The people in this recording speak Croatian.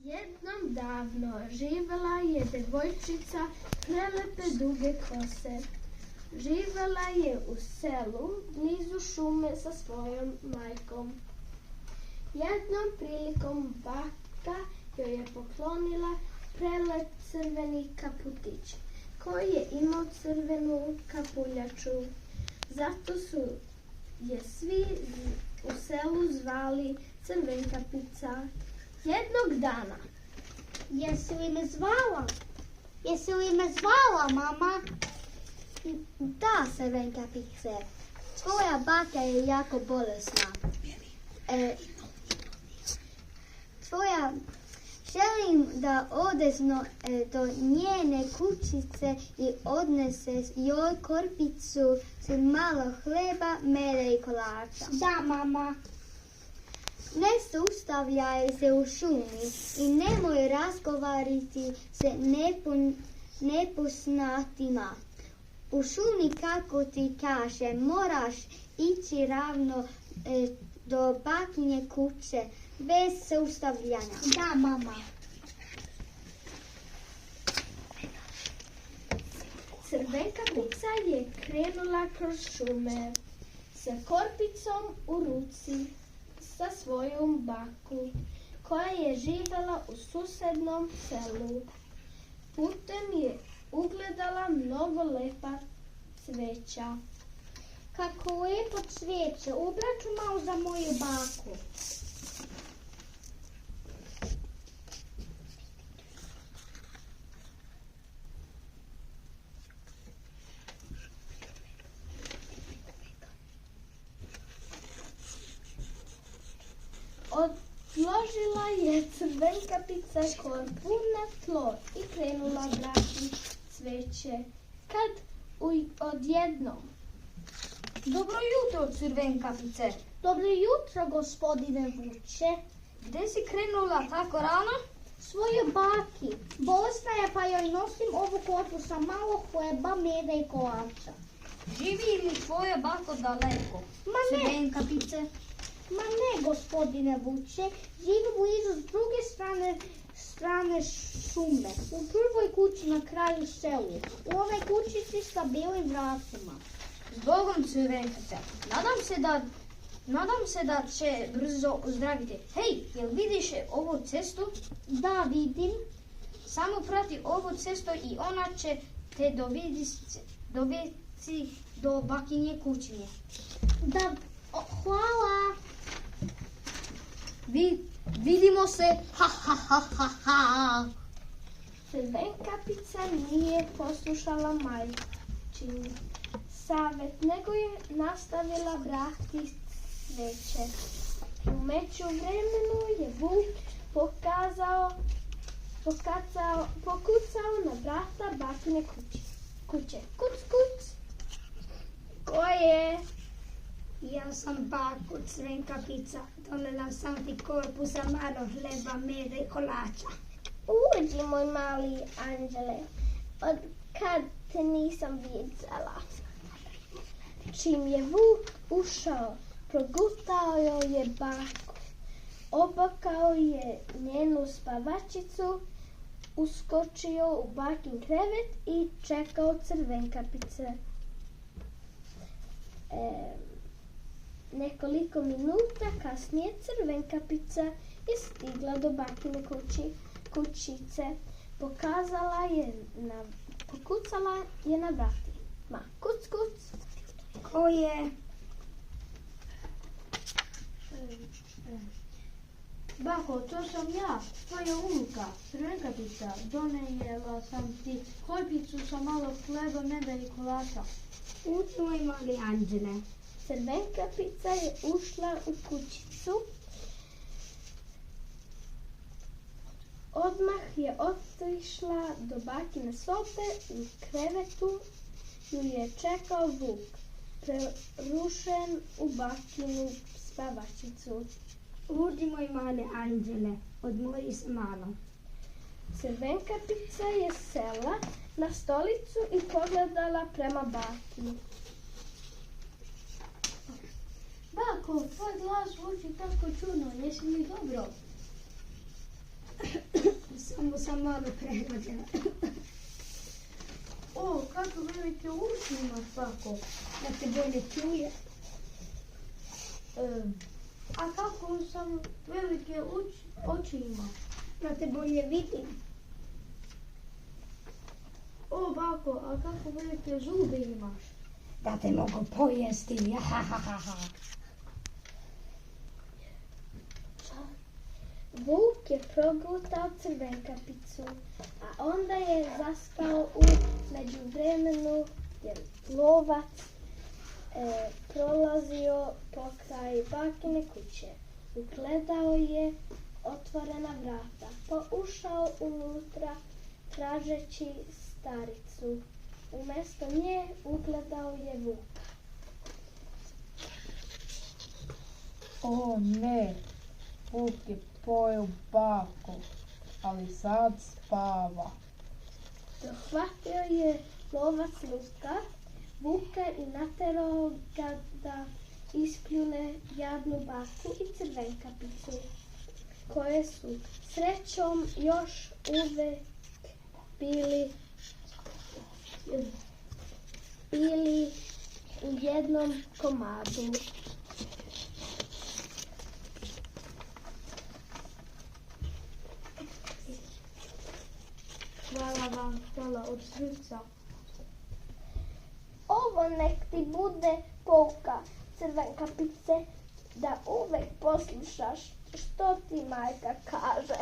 Jednom davno živjela je devojčica prelepe duge kose. Živjela je u selu blizu šume sa svojom majkom. Jednom prilikom baka joj je poklonila prelep crveni kaputić koji je imao crvenu kapuljaču. Zato su je svi u selu zvali Crvenkapica. Jednog dana. Jesi li me zvala? Jesi li me zvala, mama? Da, Crvenkapice. Tvoja baka je jako bolesna. Želim da odeš do njene kućice i odneseš joj korpicu s malo hleba, meda i kolača. Da, mama. Ne zaustavljaj se u šumi i nemoj razgovarati se nepoznatima. U šumi, kako ti kaže, moraš ići ravno do bakine kuće bez zaustavljanja. Da, mama. Crvenkapica je krenula kroz šume sa korpicom u ruci sa svojom baku, koja je živjela u susednom selu. Putem je ugledala mnogo lepa cveća. Kako lepo cvijeće, ubraću malo za moju baku. Odložila je Crvenkapica korpu na tlo i krenula brati cveće, kad odjednom. Dobro jutro, Crvenkapice. Dobro jutro, gospodine Vuče. Gde si krenula tako rano? Svoje baki. Bolesna je, pa joj nosim ovu korpu sa malo hleba, meda i kolača. Živi li tvoja bako daleko? Ma ne. Crvenkapice. Ma ne, gospodine Vuče. Živi blizu s druge strane šume. U prvoj kući na kraju selu. U ovoj kućici sa bijelim vratima. Zbogom, Crvenkapice. Nadam se da će brzo ozdraviti. Hej, jel vidiš ovu cestu? Da, vidim. Samo prati ovu cestu i ona će te dovesti do bakinje kućinje. Da, hvala. Vidimo se. Ha, ha, ha, ha, ha. Crvenkapica nije poslušala majčin savjet, nego je nastavila brati cveće. U međuvremenu je vuk pokucao na vrata bakine kuće. Kuc, kuc. Ko je? Ja sam baku, Crvenkapica. Donela sam ti korpu sa malo hleba, meda i kolača. Uđi, moj mali anđele, od kad te nisam vidjela. Čim je vuk ušao, progutao joj je baku, obakao je njenu spavačicu, uskočio u bakin krevet i čekao Crvenkapice. Nekoliko minuta kasnije Crvenkapica je stigla do bakine kućice. Pokucala je na vratima. Kuc, kuc. Ko je? Bako, to sam ja, tvoja unuka, Crvenkapica. Donijela sam ti korpicu sa malo hleba, meda i kolača. Uđi, moj mali anđele. Crvenkapica je ušla u kućicu. Odmah je otišla do bakine sobe. U krevetu ju je čekao vuk, prerušen u bakinu spavačicu. Uđi, moj mali anđele, odmori se malo. Crvenkapica je sela na stolicu i pogledala prema baki. Bako, tvoj glas zvuči tako čudno, jesi li dobro? sam malo prevodila. O, kako velike uši imaš, bako. Da te bolje čuje. A kako sam velike oči ima? Da te bolje vidim. O, bako, a kako velike zube imaš? Da te mogu pojesti. Jahahaha. Vuk je progutao Crvenkapicu, a onda je zaspao u međuvremenu jer lovac prolazio pokraj bakine kuće. Ugledao je otvorena vrata, pa ušao unutra tražeći staricu. Umjesto nje ugledao je vuka. O ne, vuk je pojeo baku, ali sad spava. Dohvatio je lovac vuka i naterao ga da ispljune jadnu baku i Crvenkapicu, koje su srećom još uvek bili u jednom komadu. Hvala vam, hvala od srca. Ovo nek ti bude pouka, Crvenkapice, da uvek poslušaš što ti majka kaže.